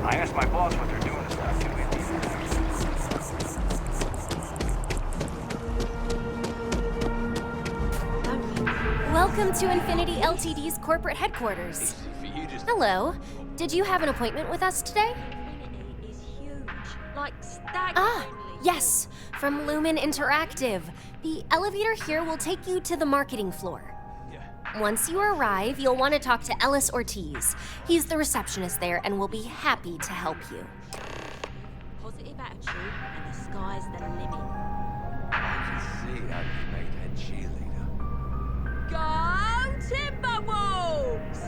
I asked my boss what they're doing to Starfield. Welcome to Infinity Ltd's corporate headquarters. Hello. Did you have an appointment with us today? Infinity is huge. Like staggeringly. Ah, yes. From Lumen Interactive. The elevator here will take you to the marketing floor. Once you arrive, you'll want to talk to Ellis Ortiz. He's the receptionist there and will be happy to help you. Positive attitude and the sky's the limit. I can see how you made that cheerleader. Go Timberwolves!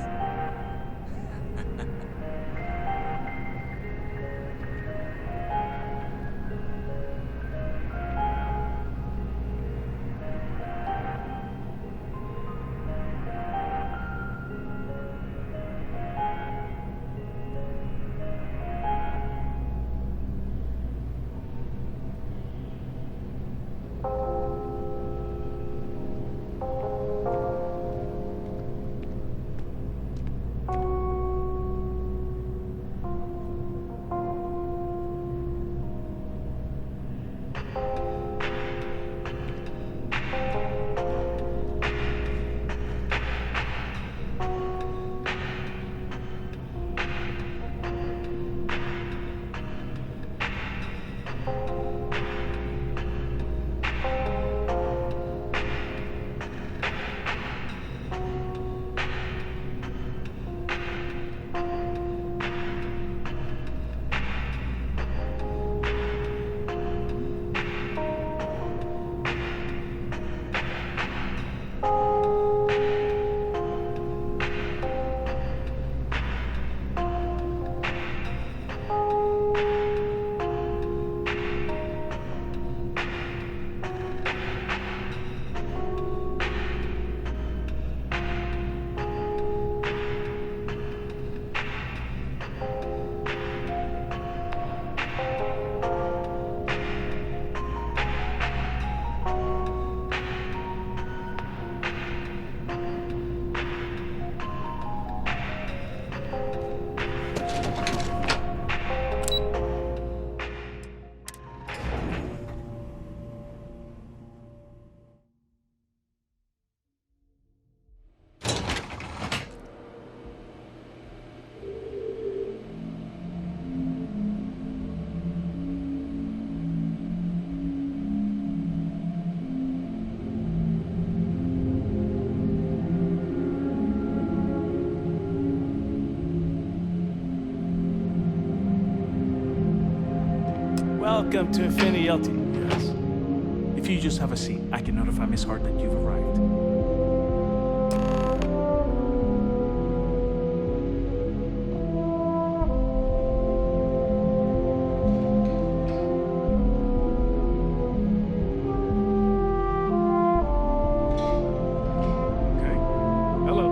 Welcome to Infinity LT. Yes. If you just have a seat, I can notify Miss Hart that you've arrived. Okay. Hello.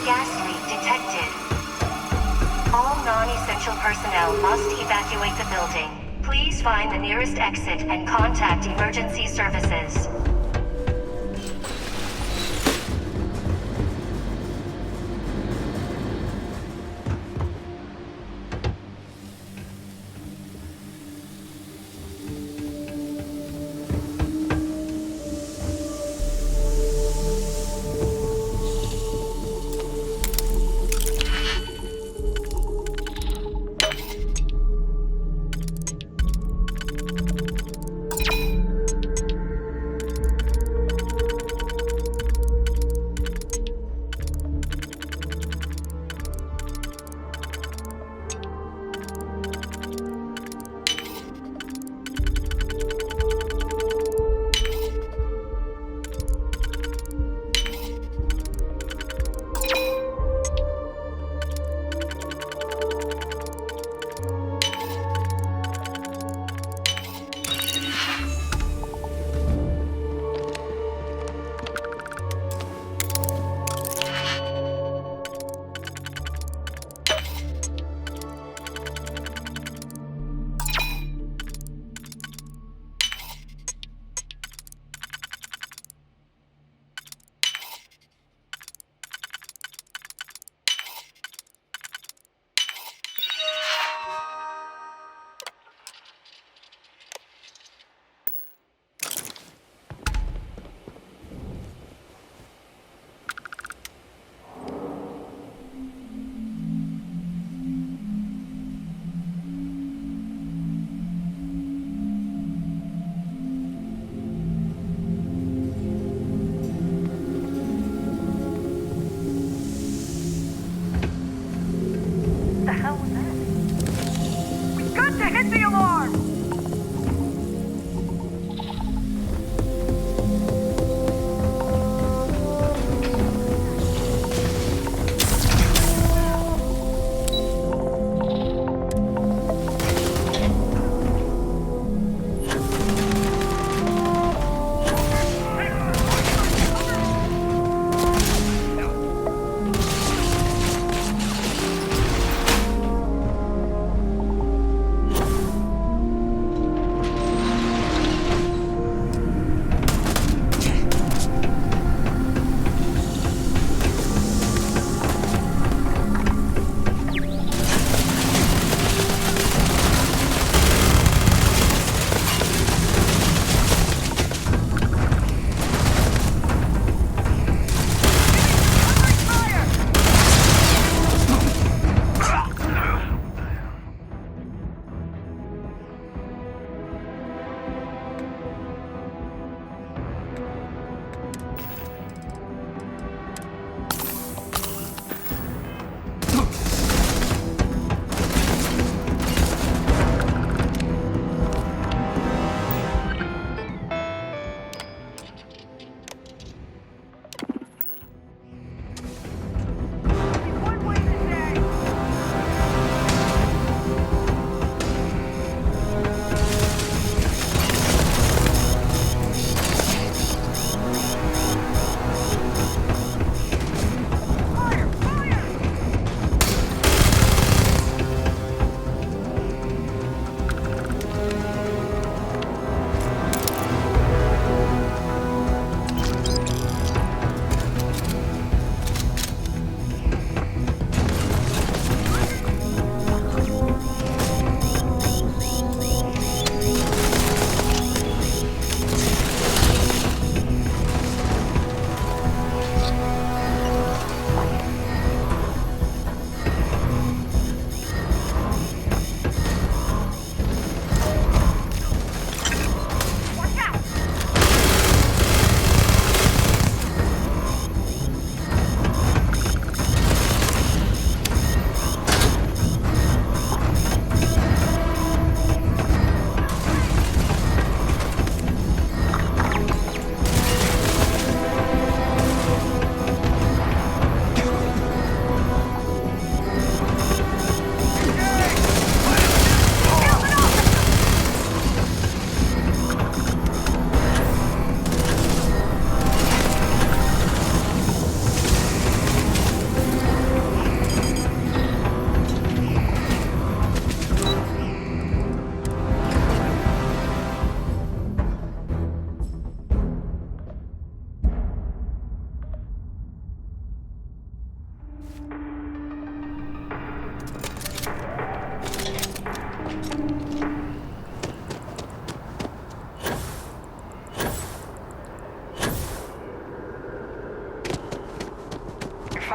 Gas leak detected. All non-essential personnel must evacuate the building. Please find the nearest exit and contact emergency services.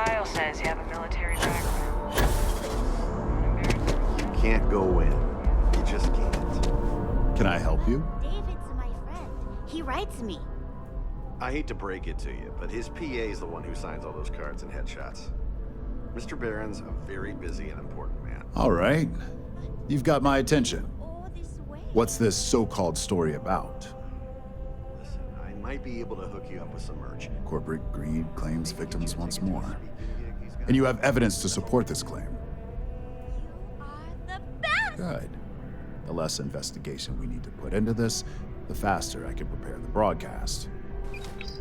file says you have a military background. You can't go in. You just can't. Can I help you? David's my friend. He writes me. I hate to break it to you, but his PA is the one who signs all those cards and headshots. Mr. Barron's a very busy and important man. All right. You've got my attention. All this way. What's this so-called story about? Listen, I might be able to hook you up with some merch. Corporate greed claims victims once more. And you have evidence to support this claim. You are the best! Good. The less investigation we need to put into this, the faster I can prepare the broadcast.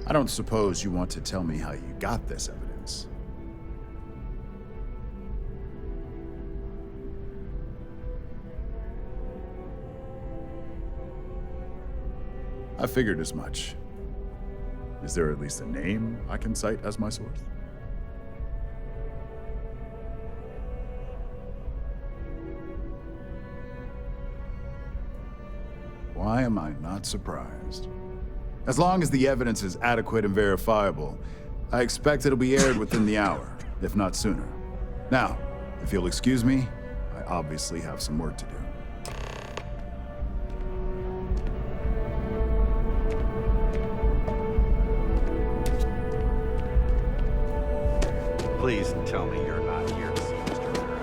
I don't suppose you want to tell me how you got this evidence. I figured as much. Is there at least a name I can cite as my source? Why am I not surprised? As long as the evidence is adequate and verifiable, I expect it'll be aired within the hour, if not sooner. Now, if you'll excuse me, I obviously have some work to do. Please tell me you're not here to see Mr. Barron.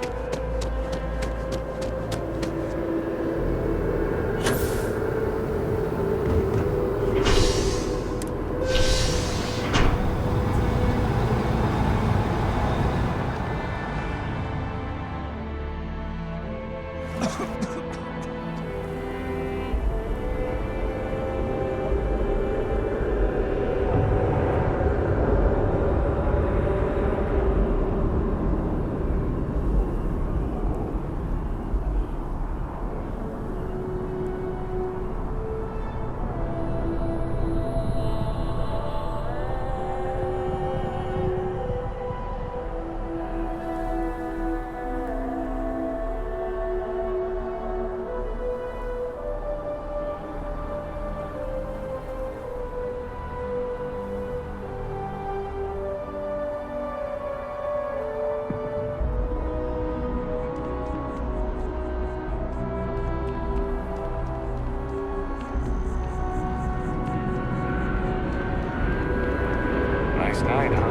Nice night, huh?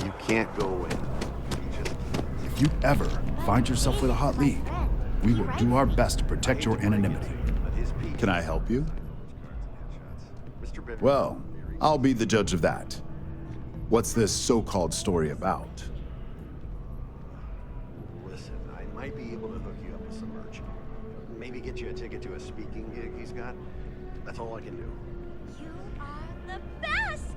You can't go away. You just can't. If you ever find yourself with a hot lead, we will do our best to protect your anonymity. But his PA Can I help you? Mr. Behrens. Well, I'll be the judge of that. What's this so-called story about? Listen, I might be able to hook you up with some merch. Maybe get you a ticket to a speaking gig he's got. That's all I can do. You are the best!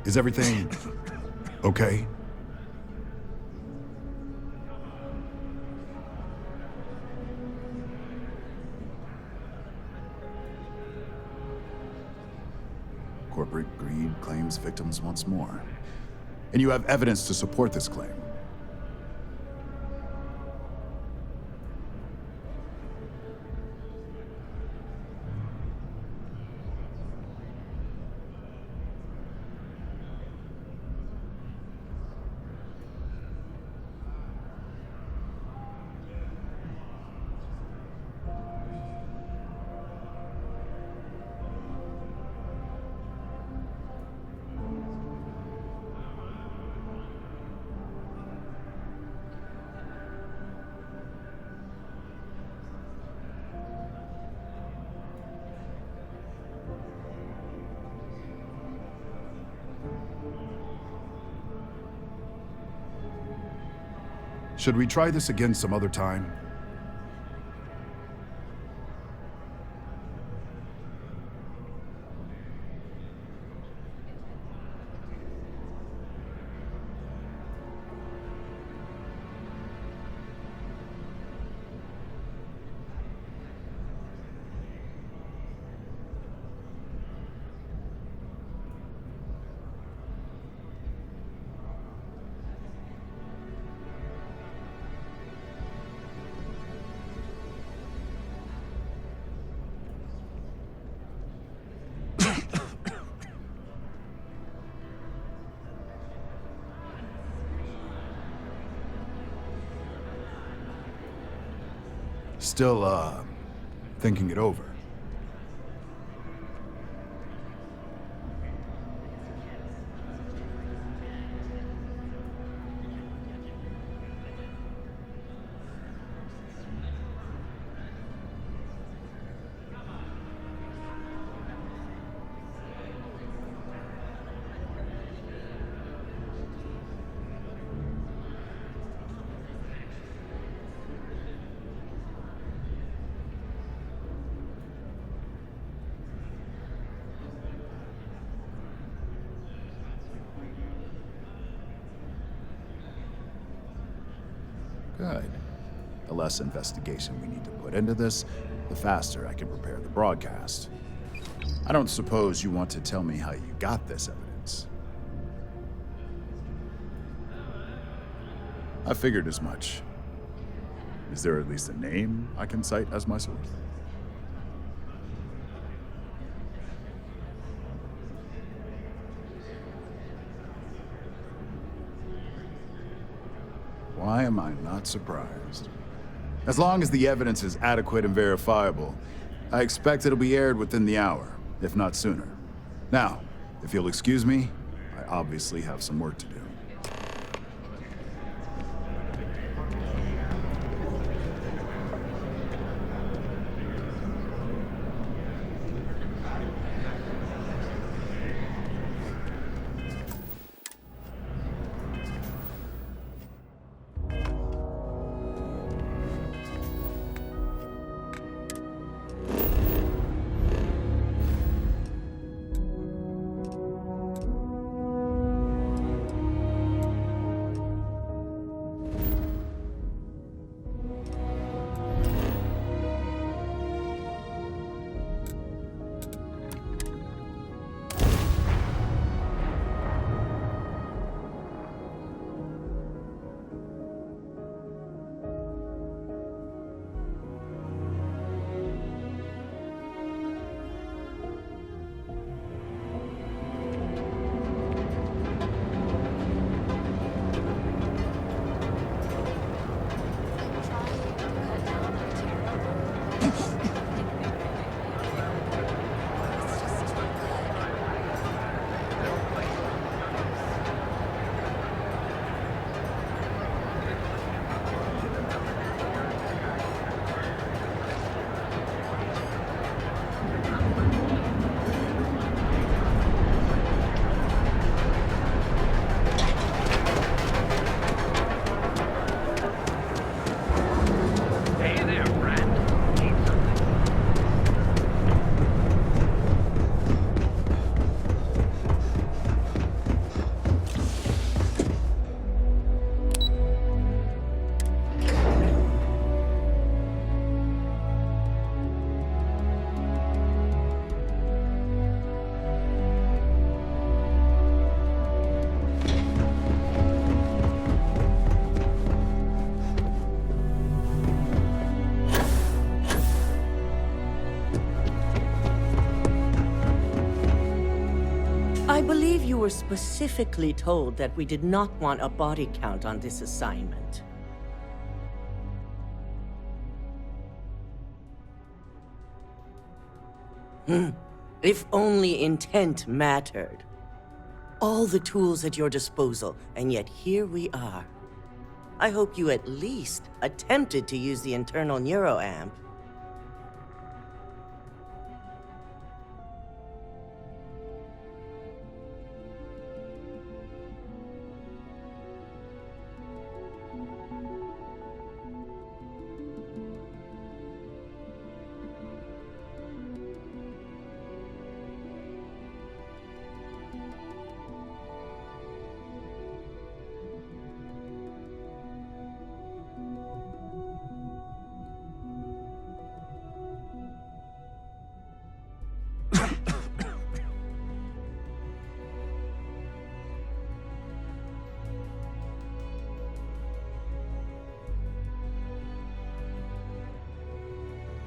Is everything okay? Corporate greed claims victims once more. And you have evidence to support this claim. Should we try this again some other time? Still, thinking it over. Good. The less investigation we need to put into this, the faster I can prepare the broadcast. I don't suppose you want to tell me how you got this evidence. I figured as much. Is there at least a name I can cite as my source? Why am I not surprised? As long as the evidence is adequate and verifiable, I expect it'll be aired within the hour, if not sooner. Now, if you'll excuse me, I obviously have some work to do. I believe you were specifically told that we did not want a body count on this assignment. If only intent mattered. All the tools at your disposal, and yet here we are. I hope you at least attempted to use the internal neuroamp.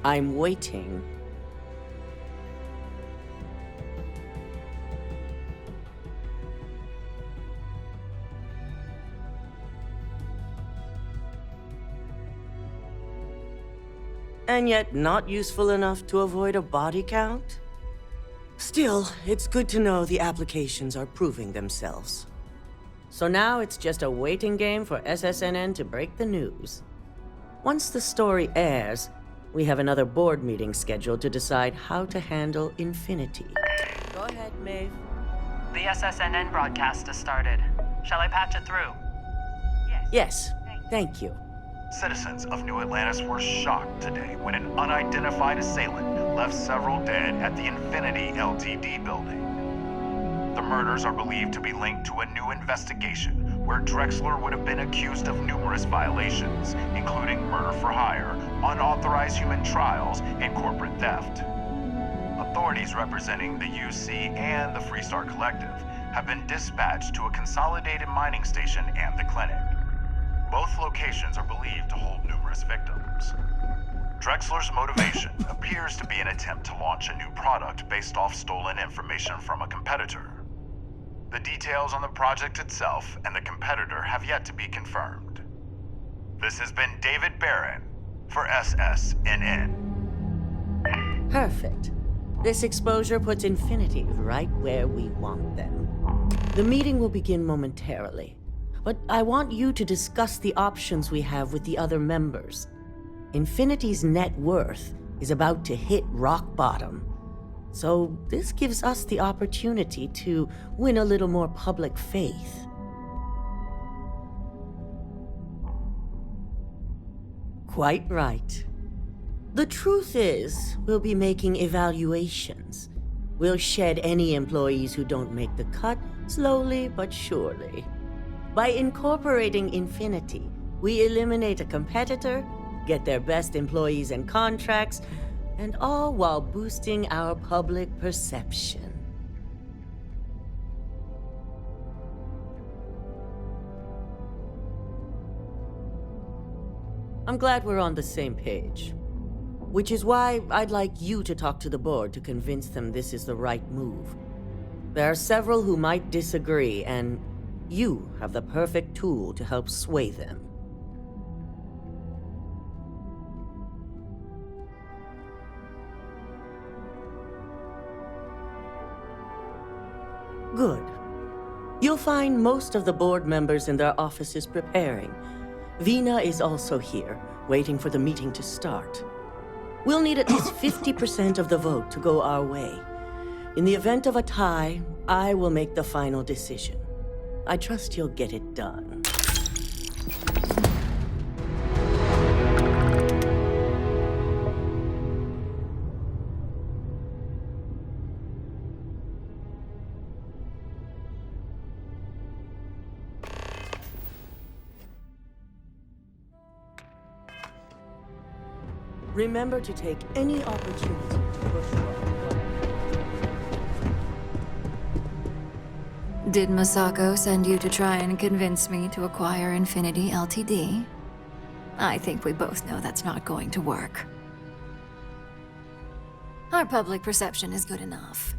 I'm waiting. and yet not useful enough to avoid a body count? Still, it's good to know the applications are proving themselves. So now it's just a waiting game for SSNN to break the news. Once the story airs, we have another board meeting scheduled to decide how to handle Infinity. Go ahead, Maeve. The SSNN broadcast has started. Shall I patch it through? Yes, thank you. Citizens of New Atlantis were shocked today when an unidentified assailant left several dead at the Infinity Ltd building. The murders are believed to be linked to a new investigation where Drexler would have been accused of numerous violations, including murder for hire, unauthorized human trials, and corporate theft. Authorities representing the UC and the Freestar Collective have been dispatched to a consolidated mining station and the clinic. Both locations are believed to hold numerous victims. Drexler's motivation appears to be an attempt to launch a new product based off stolen information from a competitor. The details on the project itself and the competitor have yet to be confirmed. This has been David Barron for SSNN. Perfect. This exposure puts Infinity right where we want them. The meeting will begin momentarily, but I want you to discuss the options we have with the other members. Infinity's net worth is about to hit rock bottom, so this gives us the opportunity to win a little more public faith. Quite right. The truth is, we'll be making evaluations. We'll shed any employees who don't make the cut, slowly but surely. By incorporating Infinity, we eliminate a competitor, get their best employees and contracts, and all while boosting our public perception. I'm glad we're on the same page. Which is why I'd like you to talk to the board to convince them this is the right move. There are several who might disagree, and you have the perfect tool to help sway them. Good. You'll find most of the board members in their offices preparing. Vina is also here, waiting for the meeting to start. We'll need at least 50% of the vote to go our way. In the event of a tie, I will make the final decision. I trust you'll get it done. Remember to take any opportunity to push forward. Did Masako send you to try and convince me to acquire Infinity Ltd? I think we both know that's not going to work. Our public perception is good enough.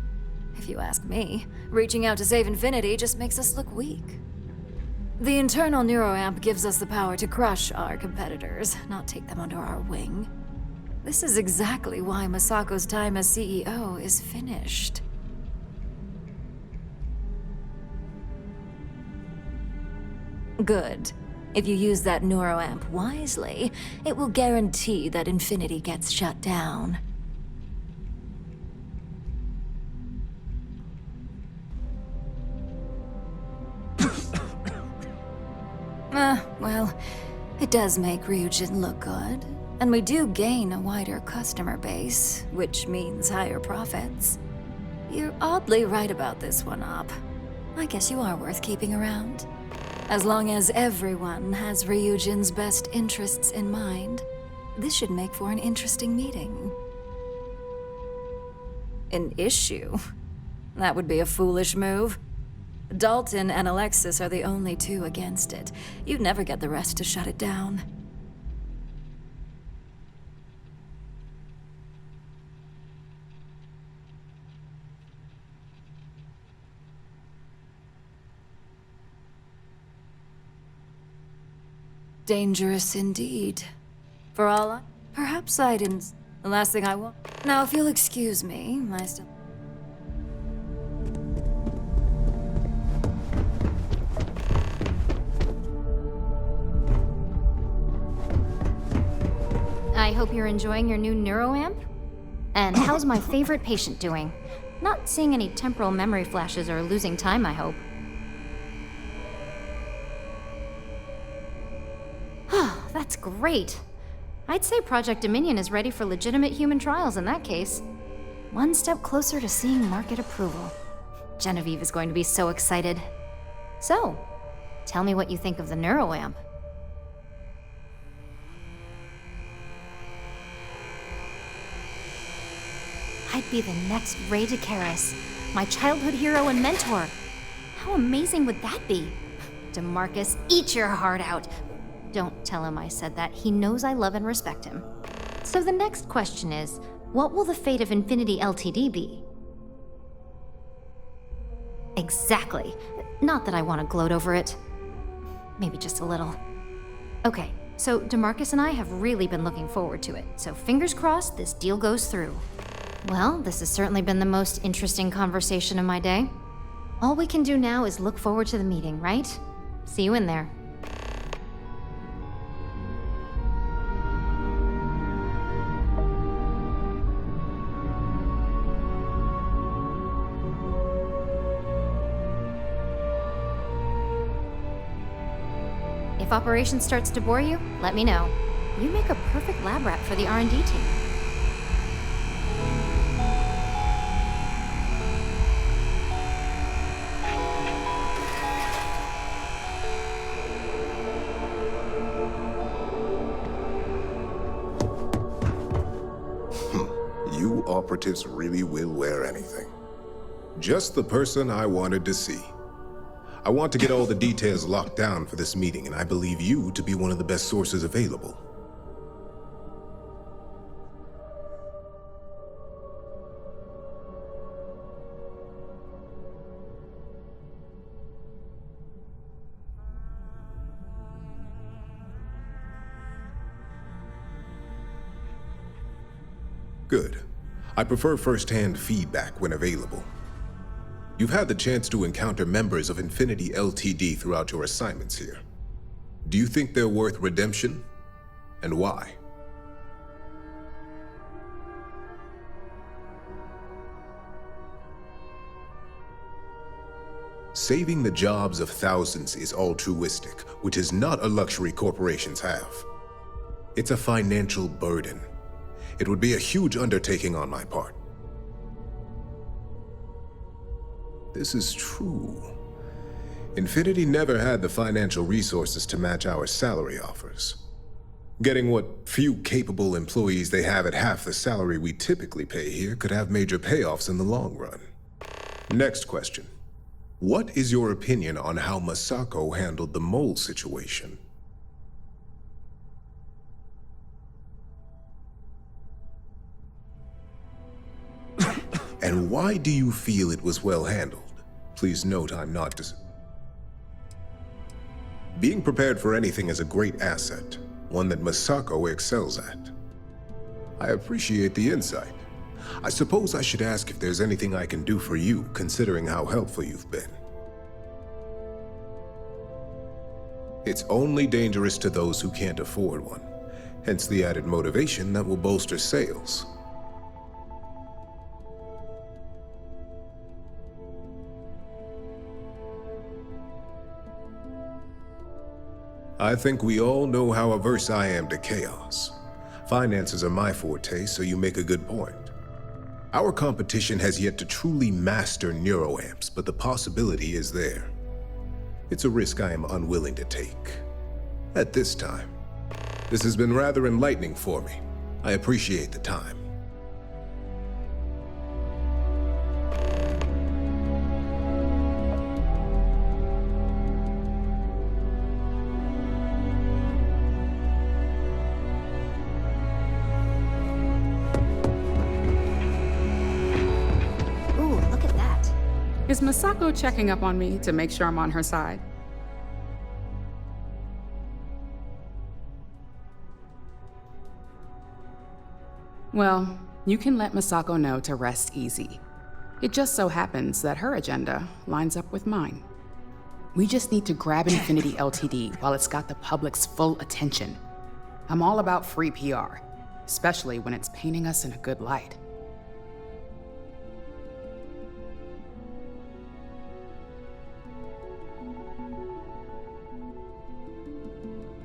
If you ask me, reaching out to save Infinity just makes us look weak. The internal neuroamp gives us the power to crush our competitors, not take them under our wing. This is exactly why Masako's time as CEO is finished. Good. If you use that neuroamp wisely, it will guarantee that Infinity gets shut down. Well, it does make Ryujin look good. And we do gain a wider customer base, which means higher profits. You're oddly right about this one, Op. I guess you are worth keeping around. As long as everyone has Ryujin's best interests in mind, this should make for an interesting meeting. An issue? That would be a foolish move. Dalton and Alexis are the only two against it. You'd never get the rest to shut it down. Dangerous indeed. For all perhaps subsidence. The last thing I want. Now, if you'll excuse me, I still. I hope you're enjoying your new neuroamp. And how's my favorite patient doing? Not seeing any temporal memory flashes or losing time, I hope. That's great. I'd say Project Dominion is ready for legitimate human trials in that case. One step closer to seeing market approval. Genevieve is going to be so excited. So, tell me what you think of the neuroamp. I'd be the next Ray DeCaris, my childhood hero and mentor. How amazing would that be? DeMarcus, eat your heart out. Don't tell him I said that. He knows I love and respect him. So the next question is, what will the fate of Infinity Ltd be? Exactly. Not that I want to gloat over it. Maybe just a little. Okay, so DeMarcus and I have really been looking forward to it, so fingers crossed this deal goes through. Well, this has certainly been the most interesting conversation of my day. All we can do now is look forward to the meeting, right? See you in there. If operation starts to bore you, let me know. You make a perfect lab rat for the R&D team. You operatives really will wear anything. Just the person I wanted to see. I want to get all the details locked down for this meeting, and I believe you to be one of the best sources available. Good. I prefer first-hand feedback when available. You've had the chance to encounter members of Infinity Ltd throughout your assignments here. Do you think they're worth redemption? And why? Saving the jobs of thousands is altruistic, which is not a luxury corporations have. It's a financial burden. It would be a huge undertaking on my part. This is true. Infinity never had the financial resources to match our salary offers. Getting what few capable employees they have at half the salary we typically pay here could have major payoffs in the long run. Next question. What is your opinion on how Masako handled the mole situation? And why do you feel it was well handled? Please note I'm not Being prepared for anything is a great asset, one that Masako excels at. I appreciate the insight. I suppose I should ask if there's anything I can do for you, considering how helpful you've been. It's only dangerous to those who can't afford one, hence the added motivation that will bolster sales. I think we all know how averse I am to chaos. Finances are my forte, so you make a good point. Our competition has yet to truly master neuroamps, but the possibility is there. It's a risk I am unwilling to take. At this time. This has been rather enlightening for me. I appreciate the time. Is Masako checking up on me to make sure I'm on her side? Well, you can let Masako know to rest easy. It just so happens that her agenda lines up with mine. We just need to grab Infinity LTD while it's got the public's full attention. I'm all about free PR, especially when it's painting us in a good light.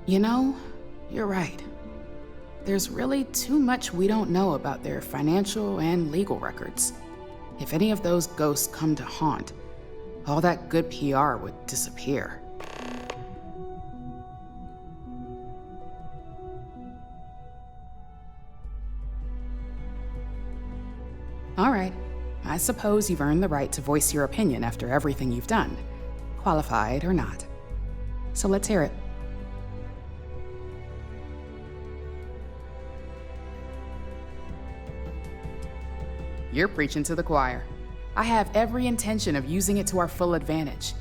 You know, you're right. There's really too much we don't know about their financial and legal records. If any of those ghosts come to haunt, all that good PR would disappear. All right, I suppose you've earned the right to voice your opinion after everything you've done, qualified or not. So let's hear it. You're preaching to the choir. I have every intention of using it to our full advantage.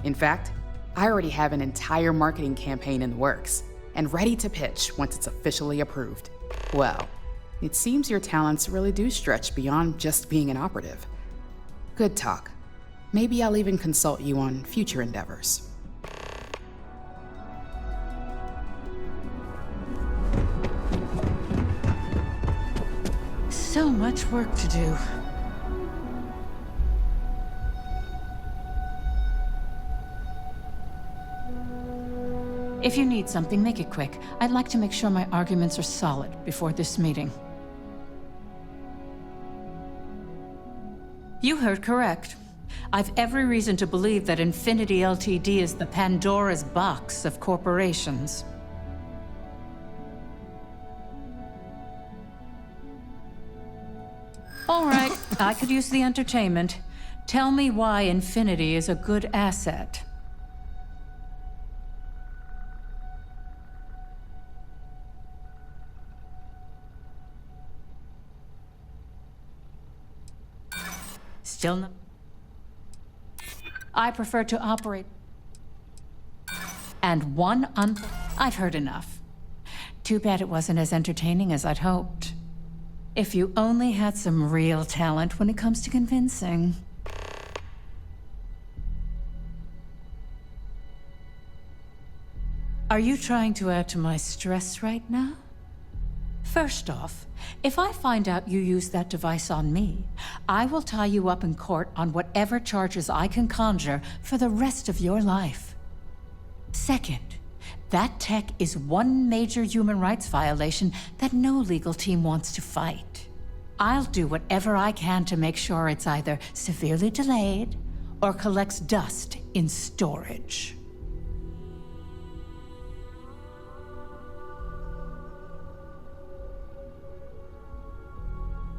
In fact, I already have an entire marketing campaign in the works and ready to pitch once it's officially approved. Well, it seems your talents really do stretch beyond just being an operative. Good talk. Maybe I'll even consult you on future endeavors. So much work to do. If you need something, make it quick. I'd like to make sure my arguments are solid before this meeting. You heard correct. I've every reason to believe that Infinity LTD is the Pandora's box of corporations. All right, I could use the entertainment. Tell me why Infinity is a good asset. Still no. I prefer to operate. And I've heard enough. Too bad it wasn't as entertaining as I'd hoped. If you only had some real talent when it comes to convincing. Are you trying to add to my stress right now? First off, if I find out you used that device on me, I will tie you up in court on whatever charges I can conjure for the rest of your life. Second, that tech is one major human rights violation that no legal team wants to fight. I'll do whatever I can to make sure it's either severely delayed or collects dust in storage.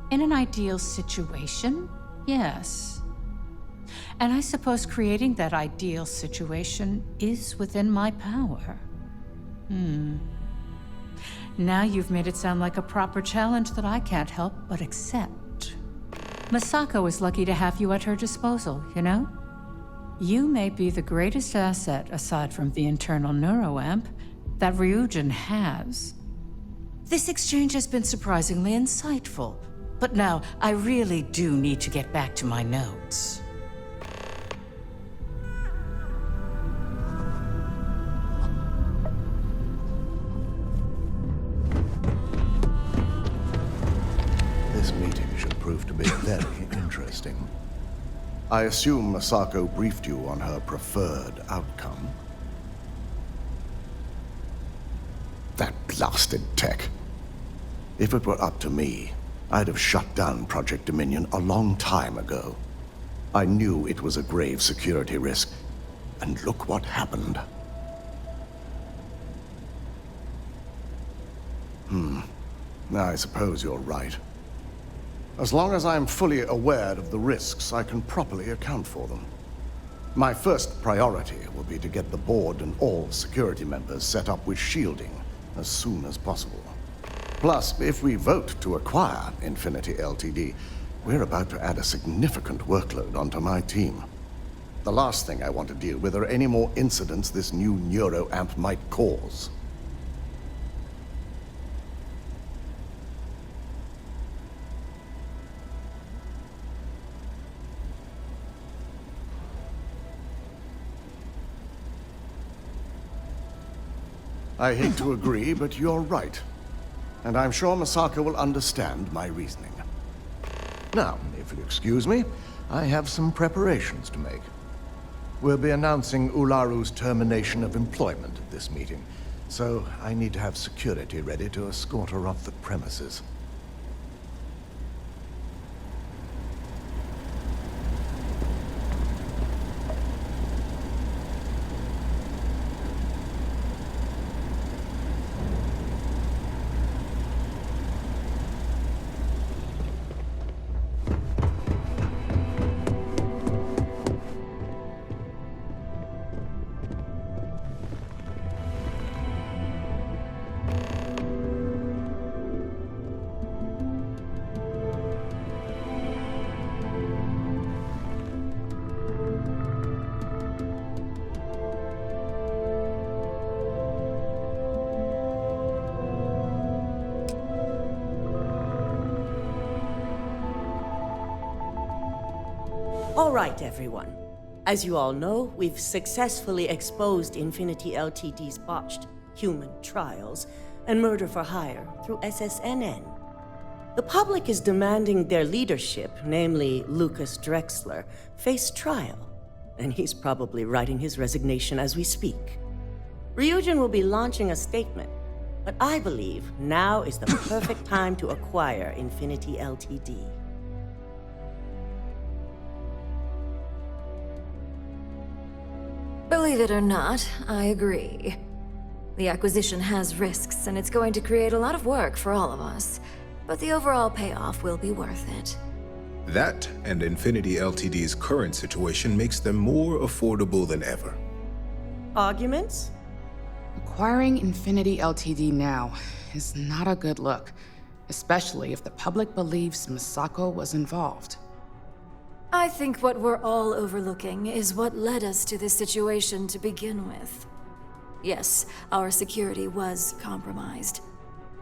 In an ideal situation, yes. And I suppose creating that ideal situation is within my power. Now you've made it sound like a proper challenge that I can't help but accept. Masako is lucky to have you at her disposal, you know? You may be the greatest asset, aside from the internal neuroamp, that Ryujin has. This exchange has been surprisingly insightful, but now I really do need to get back to my notes. This meeting should prove to be very interesting. I assume Masako briefed you on her preferred outcome. That blasted tech. If it were up to me, I'd have shut down Project Dominion a long time ago. I knew it was a grave security risk, and look what happened. I suppose you're right. As long as I'm fully aware of the risks, I can properly account for them. My first priority will be to get the board and all security members set up with shielding as soon as possible. Plus, if we vote to acquire Infinity LTD, we're about to add a significant workload onto my team. The last thing I want to deal with are any more incidents this new neuroamp might cause. I hate to agree, but you're right. And I'm sure Misako will understand my reasoning. Now, if you'll excuse me, I have some preparations to make. We'll be announcing Ularu's termination of employment at this meeting, so I need to have security ready to escort her off the premises. All right, everyone. As you all know, we've successfully exposed Infinity Ltd's botched human trials and murder for hire through SSNN. The public is demanding their leadership, namely Lucas Drexler, face trial, and he's probably writing his resignation as we speak. Ryujin will be launching a statement, but I believe now is the perfect time to acquire Infinity Ltd. Believe it or not, I agree. The acquisition has risks, and it's going to create a lot of work for all of us. But the overall payoff will be worth it. That and Infinity Ltd's current situation makes them more affordable than ever. Arguments? Acquiring Infinity Ltd now is not a good look, especially if the public believes Misako was involved. I think what we're all overlooking is what led us to this situation to begin with. Yes, our security was compromised.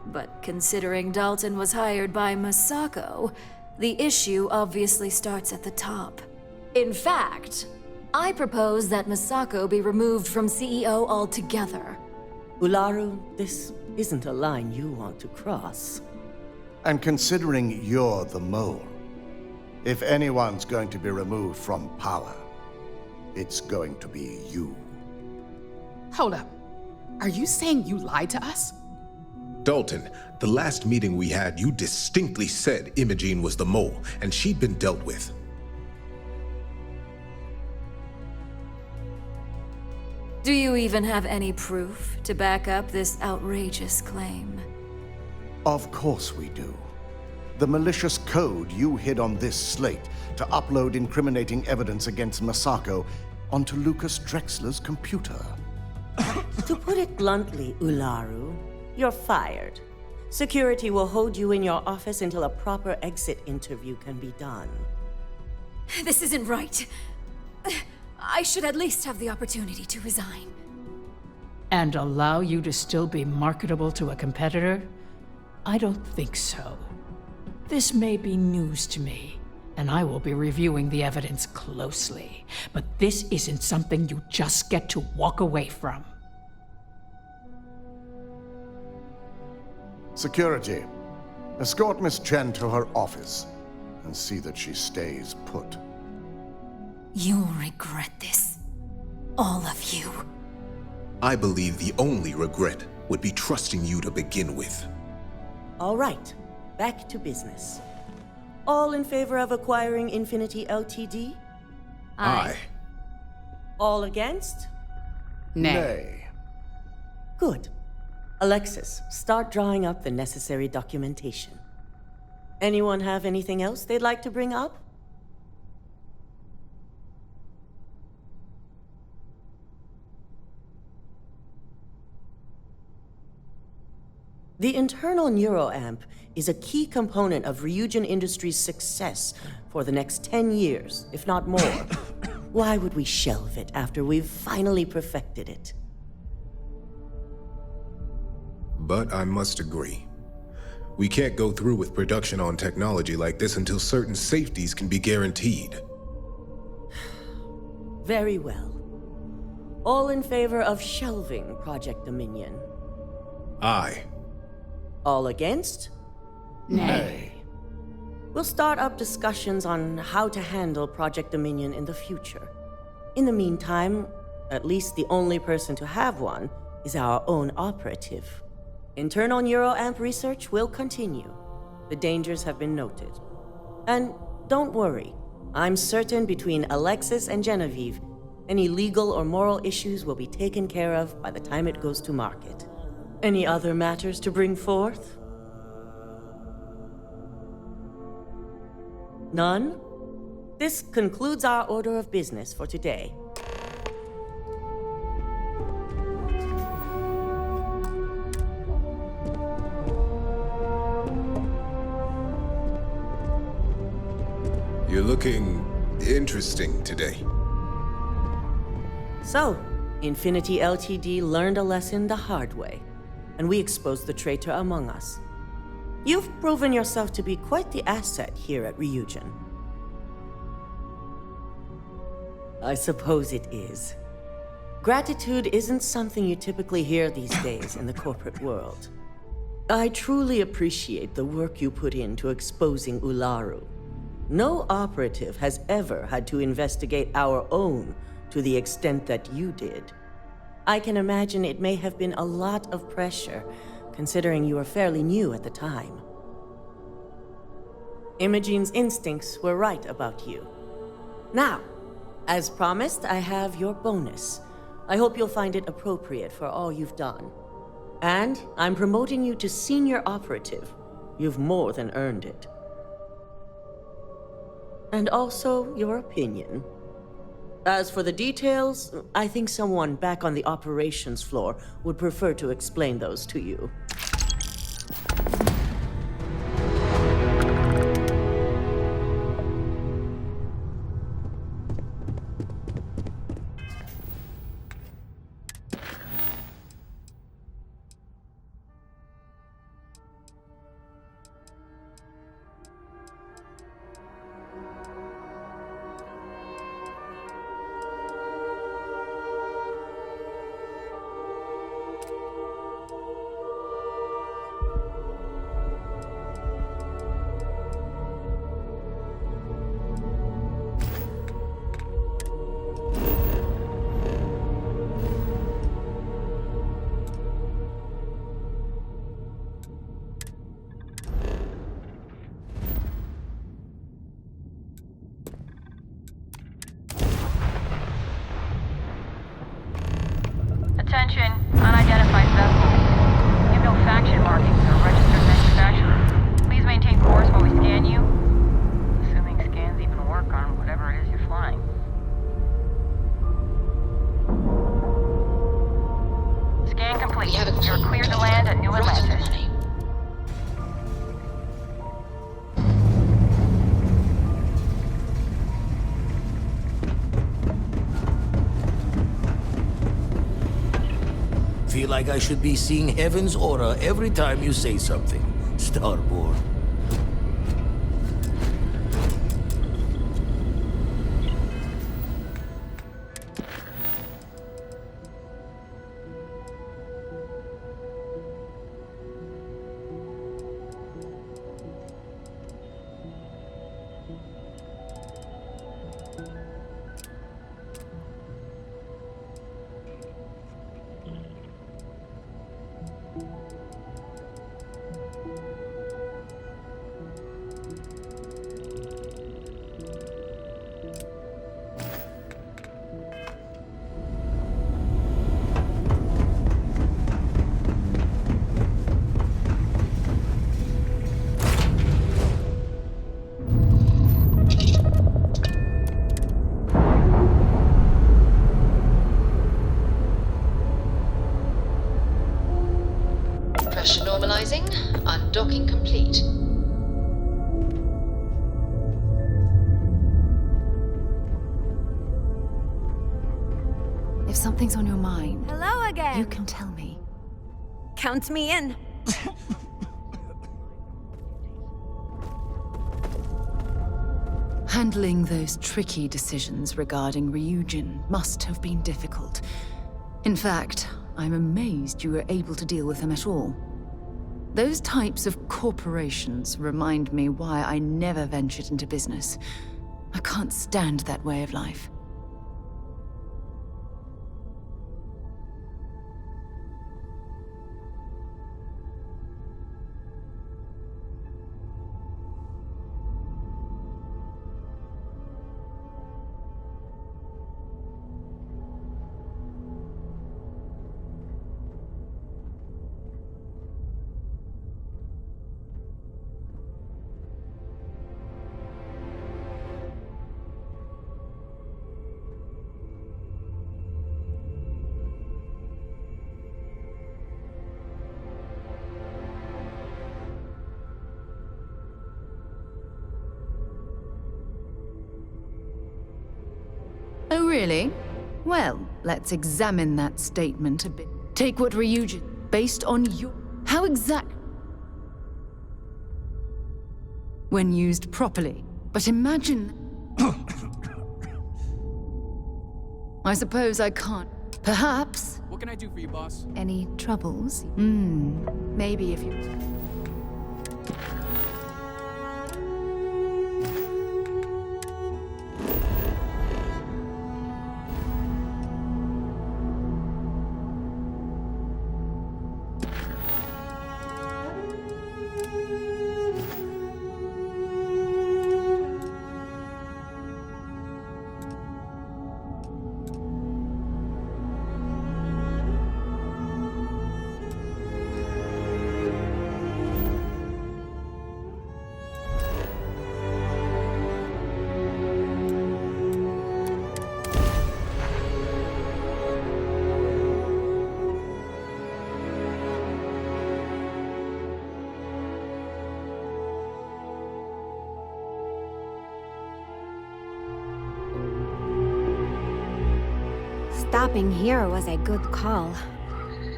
But considering Dalton was hired by Misako, the issue obviously starts at the top. In fact, I propose that Misako be removed from CEO altogether. Ularu, this isn't a line you want to cross. And considering you're the mole, if anyone's going to be removed from power, it's going to be you. Hold up. Are you saying you lied to us? Dalton, the last meeting we had, you distinctly said Imogene was the mole, and she'd been dealt with. Do you even have any proof to back up this outrageous claim? Of course we do. The malicious code you hid on this slate to upload incriminating evidence against Misako onto Lucas Drexler's computer. To put it bluntly, Ularu, you're fired. Security will hold you in your office until a proper exit interview can be done. This isn't right. I should at least have the opportunity to resign. And allow you to still be marketable to a competitor? I don't think so. This may be news to me, and I will be reviewing the evidence closely. But this isn't something you just get to walk away from. Security, escort Miss Chen to her office and see that she stays put. You'll regret this. All of you. I believe the only regret would be trusting you to begin with. All right, back to business. All in favor of acquiring Infinity Ltd? Aye. All against? Nay. Good. Alexis, start drawing up the necessary documentation. Anyone have anything else they'd like to bring up? The internal neuroamp is a key component of Ryujin Industries' success for the next 10 years, if not more. Why would we shelve it after we've finally perfected it? But I must agree. We can't go through with production on technology like this until certain safeties can be guaranteed. Very well. All in favor of shelving Project Dominion? Aye. All against? Nay. We'll start up discussions on how to handle Project Dominion in the future. In the meantime, at least the only person to have one is our own operative. Internal neuroamp research will continue. The dangers have been noted. And don't worry, I'm certain between Alexis and Genevieve, any legal or moral issues will be taken care of by the time it goes to market. Any other matters to bring forth? None? This concludes our order of business for today. You're looking interesting today. So, Infinity LTD learned a lesson the hard way, and we exposed the traitor among us. You've proven yourself to be quite the asset here at Ryujin. I suppose it is. Gratitude isn't something you typically hear these days in the corporate world. I truly appreciate the work you put into exposing Ularu. No operative has ever had to investigate our own to the extent that you did. I can imagine it may have been a lot of pressure, considering you were fairly new at the time. Imogene's instincts were right about you. Now, as promised, I have your bonus. I hope you'll find it appropriate for all you've done. And I'm promoting you to senior operative. You've more than earned it. And also your opinion. As for the details, I think someone back on the operations floor would prefer to explain those to you. Attention, unidentified vessel. You have no faction markings or registered manufacturer. Please maintain course while we scan you. Assuming scans even work on whatever it is you're flying. Scan complete. You're cleared to land at New Atlantis. Feel like I should be seeing Heaven's aura every time you say something, Starboard. Pressure normalizing. Undocking complete. If something's on your mind, Hello again. you can tell me. Count me in. Handling those tricky decisions regarding Ryujin must have been difficult. In fact, I'm amazed you were able to deal with them at all. Those types of corporations remind me why I never ventured into business. I can't stand that way of life. Oh, really? Well, let's examine that statement a bit. Take what Ryujin, based on your... How exact... When used properly. But imagine... I suppose I can't. Perhaps... What can I do for you, boss? Any troubles? Maybe if you... Stopping here was a good call.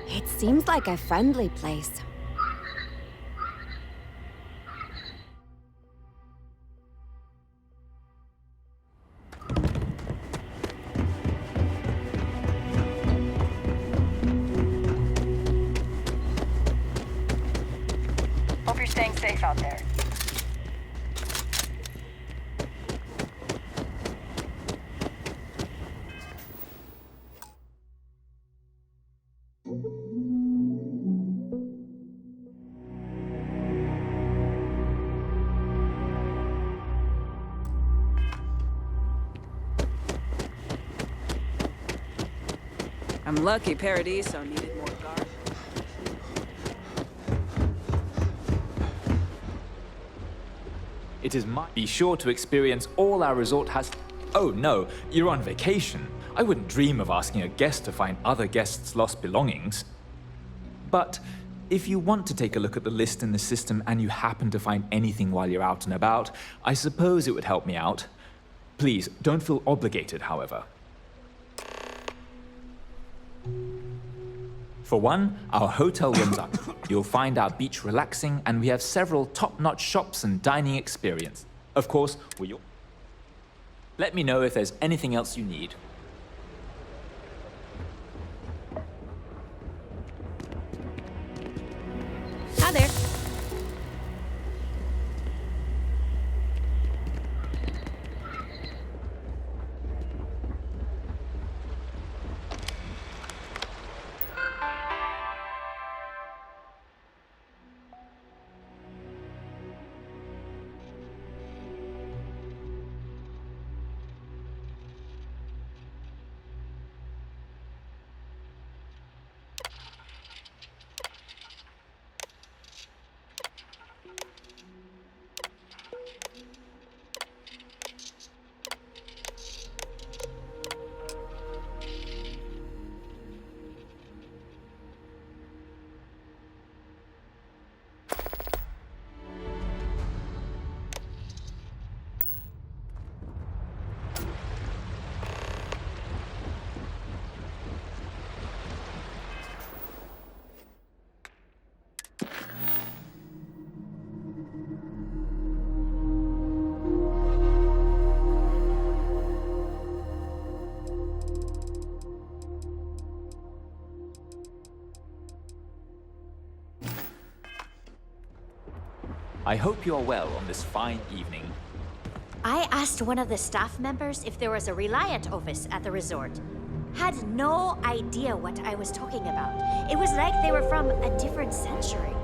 It seems like a friendly place. Hope you're staying safe out there. I'm lucky Paradiso needed more guard. It is Be sure to experience all our resort has... Oh no, you're on vacation. I wouldn't dream of asking a guest to find other guests' lost belongings. But if you want to take a look at the list in the system and you happen to find anything while you're out and about, I suppose it would help me out. Please, don't feel obligated, however. For one, our hotel rooms are. You'll find our beach relaxing, and we have several top-notch shops and dining experience. Of course, let me know if there's anything else you need. Hi there. I hope you are well on this fine evening. I asked one of the staff members if there was a Reliant office at the resort. Had no idea what I was talking about. It was like they were from a different century.